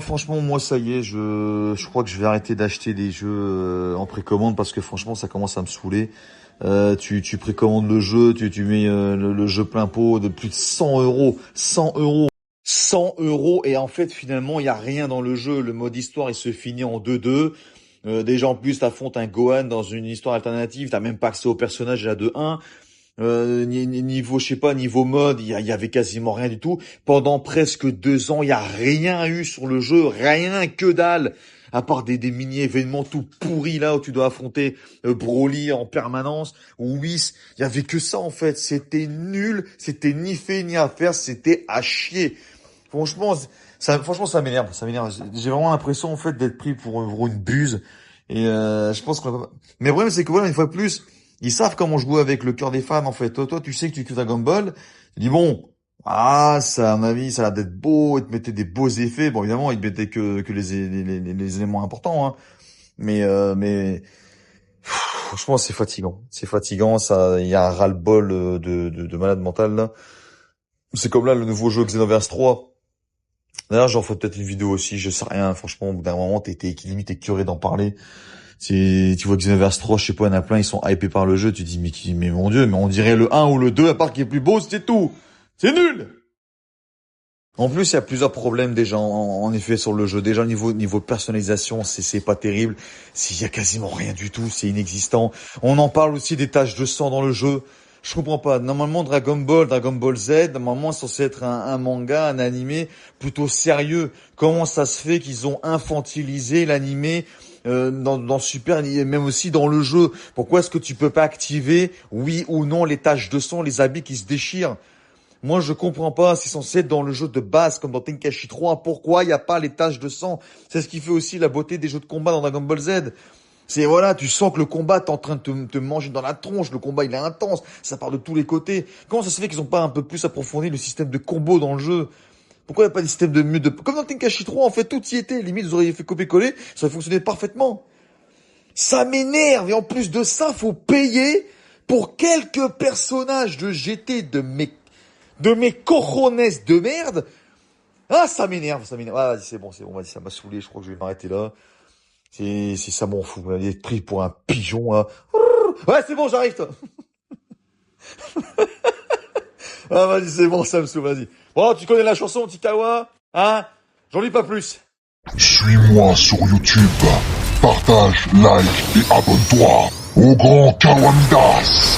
franchement, moi, ça y est, je crois que je vais arrêter d'acheter des jeux en précommande parce que franchement, ça commence à me saouler. Tu précommandes le jeu, tu mets le jeu plein pot de plus de 100 euros, 100 euros, 100 euros, et en fait, finalement, il y a rien dans le jeu. Le mode histoire, il se finit en 2-2. Déjà, en plus, t'affrontes un Gohan dans une histoire alternative, t'as même pas accès au personnage à 2-1. Niveau, je sais pas, niveau mode, il y avait quasiment rien du tout. Pendant presque 2 ans, il y a rien eu sur le jeu, rien, que dalle. À part des mini-événements tout pourris là où tu dois affronter Broly en permanence ou Whis. Il y avait que ça en fait. C'était nul, c'était ni fait ni à faire, c'était à chier. Franchement, ça m'énerve, ça m'énerve. J'ai vraiment l'impression en fait d'être pris pour une buse. Et je pense qu'on va pas... Mais le problème c'est que voilà, une fois de plus, ils savent comment jouer avec le cœur des fans, en fait. Toi, tu sais que tu kiffes Dragon Ball. Tu dis, bon, ça, à mon avis, ça a l'air d'être beau, ils te mettaient des beaux effets. Bon, évidemment, ils te mettaient que les éléments importants, hein. Mais, franchement, c'est fatigant. C'est fatigant, ça, il y a un ras-le-bol de malade mental, là. C'est comme là, le nouveau jeu Xenoverse 3. D'ailleurs, j'en ferai peut-être une vidéo aussi, je sais rien. Franchement, au bout d'un moment, limite, t'es curé d'en parler. Tu vois Xenoverse 3, je sais pas, il y en a plein, ils sont hypés par le jeu, tu dis, mais mon Dieu, mais on dirait le 1 ou le 2, à part qu'il est plus beau, c'est tout. C'est nul! En plus, il y a plusieurs problèmes déjà, en effet, sur le jeu. Déjà, niveau personnalisation, c'est pas terrible. Il y a quasiment rien du tout, c'est inexistant. On en parle aussi des taches de sang dans le jeu. Je comprends pas. Normalement, Dragon Ball Z, normalement, c'est censé être un manga, un animé plutôt sérieux. Comment ça se fait qu'ils ont infantilisé l'animé dans Super, et même aussi dans le jeu? Pourquoi est-ce que tu peux pas activer, oui ou non, les taches de sang, les habits qui se déchirent? Moi, je comprends pas. C'est censé être dans le jeu de base, comme dans Tenkaichi 3. Pourquoi il n'y a pas les taches de sang? C'est ce qui fait aussi la beauté des jeux de combat dans Dragon Ball Z. C'est voilà, tu sens que le combat t'es en train de te manger dans la tronche. Le combat, il est intense. Ça part de tous les côtés. Comment ça se fait qu'ils ont pas un peu plus approfondi le système de combo dans le jeu? Pourquoi il n'y a pas de système de mute comme dans Tenkaichi 3, en fait, tout y était. Limite, vous auriez fait copier-coller, ça aurait fonctionné parfaitement. Ça m'énerve. Et en plus de ça, faut payer pour quelques personnages de GT de mes cojones de merde. Ah, ça m'énerve, ça m'énerve. Ah, c'est bon, vas-y, ça m'a saoulé. Je crois que je vais m'arrêter là. C'est ça m'en fout. Vous m'avez pris pour un pigeon, là. Ouais, c'est bon, j'arrive, toi. Ah, vas-y, c'est bon, ça me saoule, vas-y. Bon, tu connais la chanson, Tikawa? Hein? J'en lis pas plus. Suis-moi sur YouTube, partage, like et abonne-toi au grand Kawamidas.